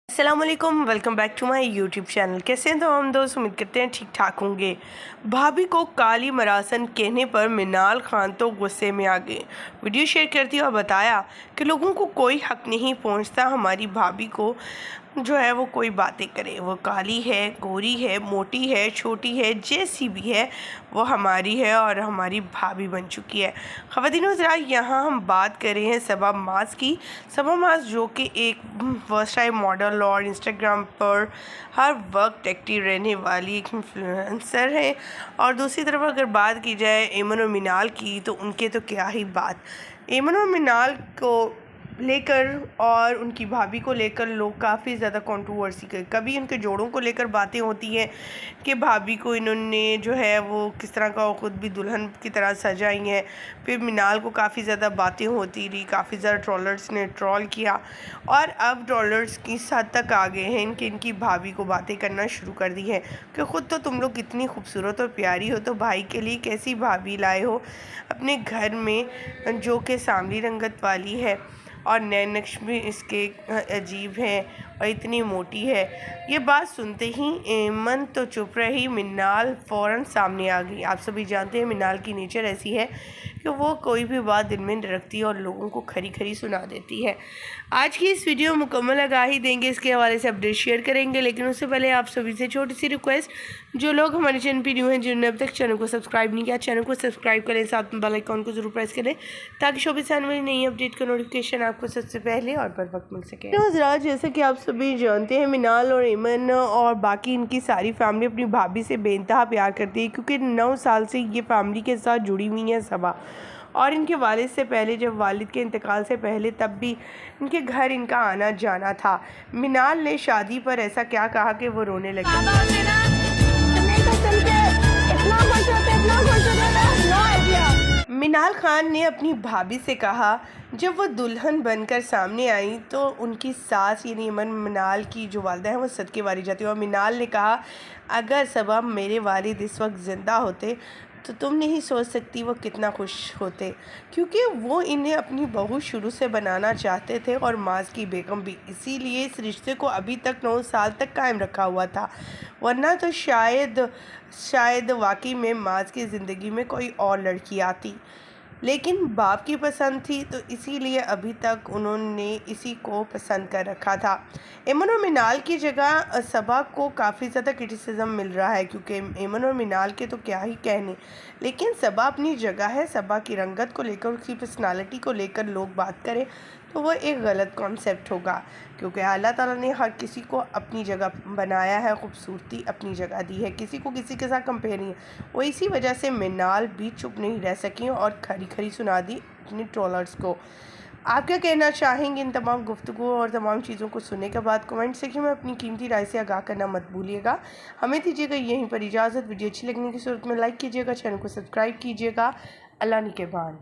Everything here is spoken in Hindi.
अस्सलाम वालेकुम, welcome back to my YouTube channel. कैसे हैं तो हम दोस्त, उम्मीद करते हैं ठीक ठाक होंगे। भाभी को काली मरासन कहने पर मिनाल खान तो गुस्से में आ गए। वीडियो शेयर करती और बताया कि लोगों को कोई हक नहीं पहुंचता हमारी भाभी को जो है वो कोई बातें करे। वो काली है, गोरी है, मोटी है, छोटी है, जैसी भी है वो हमारी है और हमारी भाभी बन चुकी है। ख़वातीन ज़रा यहाँ हम बात कर रहे हैं सबा मास की। सबा मास जो कि एक फर्स्ट टाइम मॉडल और इंस्टाग्राम पर हर वक्त एक्टिव रहने वाली एक इन्फ्लुएंसर है। और दूसरी तरफ अगर बात की जाए एमन और मिनाल की, तो उनके तो क्या ही बात। एमन और मिनाल को लेकर और उनकी भाभी को लेकर लोग काफ़ी ज़्यादा कंट्रोवर्सी कर, कभी उनके जोड़ों को लेकर बातें होती हैं कि भाभी को इन्होंने जो है वो किस तरह का ख़ुद भी दुल्हन की तरह सजाई है। फिर मिनाल को काफ़ी ज़्यादा बातें होती रही, काफ़ी ज़्यादा ट्रोलर्स ने ट्रोल किया और अब ट्रोलर्स इस हद तक आ गए हैं इनकी भाभी को बातें करना शुरू कर दी है कि ख़ुद तो तुम लोग इतनी खूबसूरत और प्यारी हो, तो भाई के लिए कैसी भाभी लाए हो अपने घर में जो कि सांवली रंगत वाली है और नैन नक्श भी इसके अजीब है और इतनी मोटी है। ये बात सुनते ही एमन तो चुप रही, मिनाल फ़ौरन सामने आ गई। आप सभी जानते हैं मिनाल की नेचर ऐसी है कि वो कोई भी बात दिल में नहीं रखती और लोगों को खरी खरी सुना देती है। आज की इस वीडियो मुकम्मल आगाही देंगे, इसके हवाले से अपडेट शेयर करेंगे, लेकिन उससे पहले आप सभी से छोटी सी रिक्वेस्ट, जो लोग हमारे चैनल पर न्यू हैं, जिन्होंने अब तक चैनल को सब्सक्राइब नहीं किया, चैनल को सब्सक्राइब करें, साथ में बेल आइकॉन को जरूर प्रेस करें ताकि शोबिस आने वाली नई अपडेट का नोटिफिकेशन आपको सबसे पहले और बर वक्त मिल सके। तो ज़रा जैसे कि आप सभी जानते हैं मिनाल और एमन और बाकी इनकी सारी फैमिली अपनी भाभी से बेइंतहा प्यार करती है, क्योंकि 9 साल से ये फैमिली के साथ जुड़ी हुई है सबा। और इनके वालिद से पहले, जब वालिद के इंतकाल से पहले, तब भी इनके घर इनका आना जाना था। मिनाल ने शादी पर ऐसा क्या कहा कि वो रोने लगी। मिनाल खान ने अपनी भाभी से कहा, जब वो दुल्हन बनकर सामने आई तो उनकी सास यानी मिनाल की जो वालिदा है वो सदके वाली जाती है। और मिनाल ने कहा, अगर सबा मेरे वालिद इस वक्त ज़िंदा होते तो तुम नहीं सोच सकती वो कितना खुश होते, क्योंकि वो इन्हें अपनी बहू शुरू से बनाना चाहते थे और माज की बेगम भी। इसीलिए इस रिश्ते को अभी तक 9 साल तक कायम रखा हुआ था, वरना तो शायद वाकई में माज की ज़िंदगी में कोई और लड़की आती। लेकिन बाप की पसंद थी तो इसीलिए अभी तक उन्होंने इसी को पसंद कर रखा था। एमन और मिनाल की जगह सबा को काफ़ी ज़्यादा क्रिटिसिज्म मिल रहा है, क्योंकि एमन और मिनाल के तो क्या ही कहने, लेकिन सबा अपनी जगह है। सबा की रंगत को लेकर, उसकी पर्सनालिटी को लेकर लोग बात करें तो वो एक गलत कॉन्सेप्ट होगा, क्योंकि अल्लाह ताला ने हर किसी को अपनी जगह बनाया है, खूबसूरती अपनी जगह दी है, किसी को किसी के साथ कंपेयर नहीं है। वो इसी वजह से मिनाल भी चुप नहीं रह सकी और खरी खरी सुना दी अपने ट्रोलर्स को। आप क्या कहना चाहेंगे इन तमाम गुफ्तगू और तमाम चीज़ों को सुनने के बाद? कमेंट सेक्शन में अपनी कीमती राय से आगाह करना मत भूलिएगा। हमें दीजिएगा यहीं पर इजाज़त। वीडियो अच्छी लगने की सूरत में लाइक कीजिएगा, चैनल को सब्सक्राइब कीजिएगा। अल्लाह निगहबान।